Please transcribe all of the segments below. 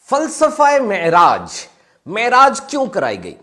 فلسفہ معراج کیوں کرائی گئی؟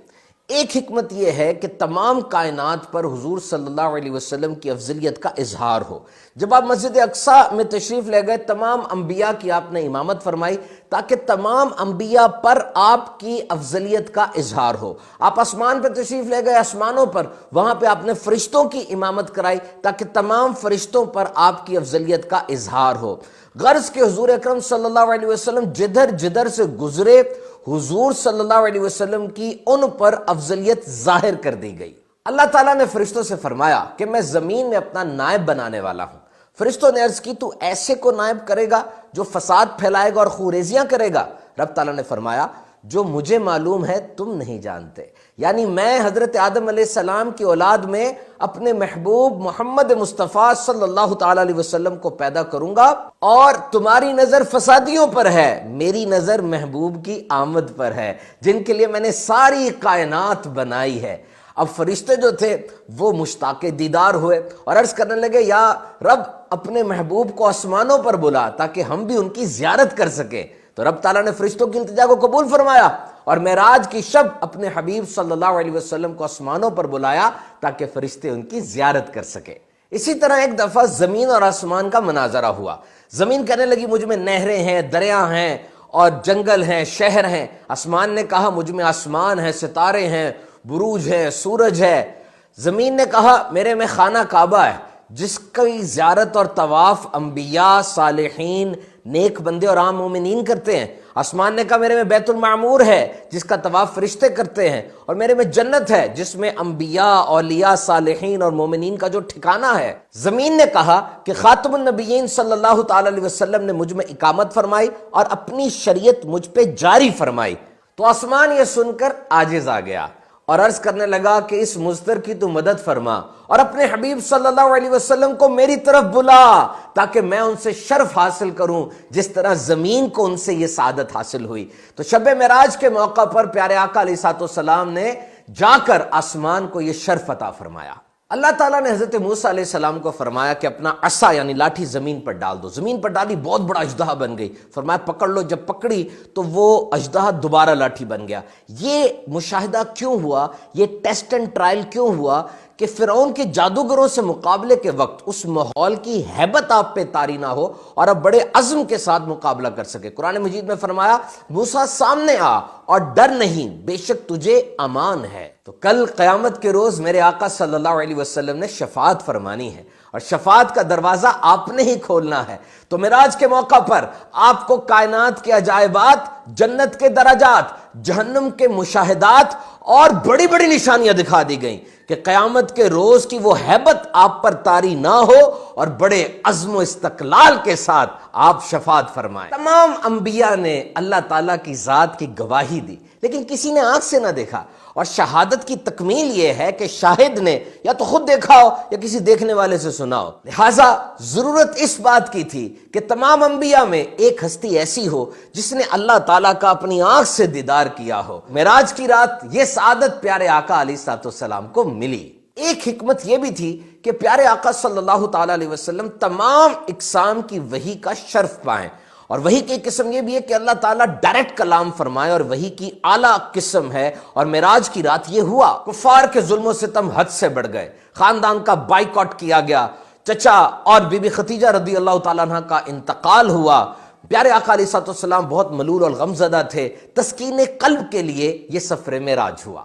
ایک حکمت یہ ہے کہ تمام کائنات پر حضور صلی اللہ علیہ وسلم کی افضلیت کا اظہار ہو۔ جب آپ مسجد اقصیٰ میں تشریف لے گئے، تمام انبیاء کی آپ نے امامت فرمائی تاکہ تمام انبیاء پر آپ کی افضلیت کا اظہار ہو۔ آپ آسمان پہ تشریف لے گئے، آسمانوں پر، وہاں پہ آپ نے فرشتوں کی امامت کرائی تاکہ تمام فرشتوں پر آپ کی افضلیت کا اظہار ہو۔ غرض کہ حضور اکرم صلی اللہ علیہ وسلم جدھر جدھر سے گزرے، حضور صلی اللہ علیہ وسلم کی ان پر افضلیت ظاہر کر دی گئی۔ اللہ تعالیٰ نے فرشتوں سے فرمایا کہ میں زمین میں اپنا نائب بنانے والا ہوں۔ فرشتوں نے عرض کی تو ایسے کو نائب کرے گا جو فساد پھیلائے گا اور خوریزیاں کرے گا؟ رب تعالیٰ نے فرمایا جو مجھے معلوم ہے تم نہیں جانتے، یعنی میں حضرت آدم علیہ السلام کی اولاد میں اپنے محبوب محمد مصطفیٰ صلی اللہ تعالی علیہ وسلم کو پیدا کروں گا، اور تمہاری نظر فسادیوں پر ہے، میری نظر محبوب کی آمد پر ہے جن کے لیے میں نے ساری کائنات بنائی ہے۔ اب فرشتے جو تھے وہ مشتاق دیدار ہوئے اور عرض کرنے لگے یا رب اپنے محبوب کو آسمانوں پر بلا تاکہ ہم بھی ان کی زیارت کر سکیں۔ تو رب تعالیٰ نے فرشتوں کی التجا کو قبول فرمایا اور معراج کی شب اپنے حبیب صلی اللہ علیہ وسلم کو آسمانوں پر بلایا تاکہ فرشتے ان کی زیارت کر سکے۔ اسی طرح ایک دفعہ زمین اور آسمان کا مناظرہ ہوا۔ زمین کہنے لگی مجھ میں نہریں ہیں، دریا ہیں اور جنگل ہیں، شہر ہیں۔ آسمان نے کہا مجھ میں آسمان ہے، ستارے ہیں، بروج ہے، سورج ہے۔ زمین نے کہا میرے میں خانہ کعبہ ہے جس کی زیارت اور طواف انبیاء، صالحین، نیک بندے اور عام مومنین کرتے ہیں۔ آسمان نے کہا میرے میں بیت المعمور ہے جس کا طواف فرشتے کرتے ہیں، اور میرے میں جنت ہے جس میں انبیاء، اولیاء، صالحین اور مومنین کا جو ٹھکانہ ہے۔ زمین نے کہا کہ خاتم النبیین صلی اللہ تعالی علیہ وسلم نے مجھ میں اقامت فرمائی اور اپنی شریعت مجھ پہ جاری فرمائی۔ تو آسمان یہ سن کر عاجز آ گیا اور عرض کرنے لگا کہ اس مضطر کی تو مدد فرما اور اپنے حبیب صلی اللہ علیہ وسلم کو میری طرف بلا تاکہ میں ان سے شرف حاصل کروں جس طرح زمین کو ان سے یہ سعادت حاصل ہوئی۔ تو شب معراج کے موقع پر پیارے آقا علیہ الصلوۃ والسلام نے جا کر آسمان کو یہ شرف عطا فرمایا۔ اللہ تعالیٰ نے حضرت موسیٰ علیہ السلام کو فرمایا کہ اپنا عصا یعنی لاٹھی زمین پر ڈال دو۔ زمین پر ڈالی، بہت بڑا اژدہا بن گئی۔ فرمایا پکڑ لو، جب پکڑی تو وہ اژدہا دوبارہ لاٹھی بن گیا۔ یہ مشاہدہ کیوں ہوا، یہ ٹیسٹ اینڈ ٹرائل کیوں ہوا کہ فرعون کے جادوگروں سے مقابلے کے وقت اس ماحول کی ہیبت آپ پہ طاری نہ ہو اور آپ بڑے عزم کے ساتھ مقابلہ کر سکے۔ قرآن مجید میں فرمایا موسیٰ سامنے آ اور ڈر نہیں، بے شک تجھے امان ہے۔ تو کل قیامت کے روز میرے آقا صلی اللہ علیہ وسلم نے شفاعت فرمانی ہے اور شفاعت کا دروازہ آپ نے ہی کھولنا ہے۔ تو معراج کے موقع پر آپ کو کائنات کے عجائبات، جنت کے درجات، جہنم کے مشاہدات اور بڑی بڑی نشانیاں دکھا دی گئیں کہ قیامت کے روز کی وہ ہیبت آپ پر طاری نہ ہو اور بڑے عزم و استقلال کے ساتھ آپ شفاعت فرمائیں۔ تمام انبیاء نے اللہ تعالیٰ کی ذات کی گواہی دی لیکن کسی نے آنکھ سے نہ دیکھا، اور شہادت کی تکمیل یہ ہے کہ شاہد نے یا تو خود دیکھا ہو یا کسی دیکھنے والے سے سنا ہو۔ لہٰذا ضرورت اس بات کی تھی کہ تمام انبیاء میں ایک ہستی ایسی ہو جس نے اللہ تعالیٰ کا اپنی آنکھ سے دیدار کیا ہو۔ معراج کی رات یہ سعادت پیارے آقا علیہ الصلوۃ والسلام کو ملی۔ ایک حکمت یہ بھی تھی کہ پیارے آقا صلی اللہ تعالی علیہ وسلم تمام اقسام کی وحی کا شرف پائیں، اور وحی کی قسم یہ بھی ہے کہ اللہ تعالیٰ ڈائریکٹ کلام فرمائے، اور وحی کی اعلیٰ قسم ہے۔ اور معراج کی رات یہ ہوا، کفار کے ظلم و ستم حد سے بڑھ گئے، خاندان کا بائیکاٹ کیا گیا، چچا اور بی بی ختیجہ رضی اللہ تعالیٰ عنہ کا انتقال ہوا۔ پیارے آقا علیہ الصلوۃ والسلام بہت ملول اور غمزدہ تھے۔ تسکین قلب کے لیے یہ سفر معراج ہوا۔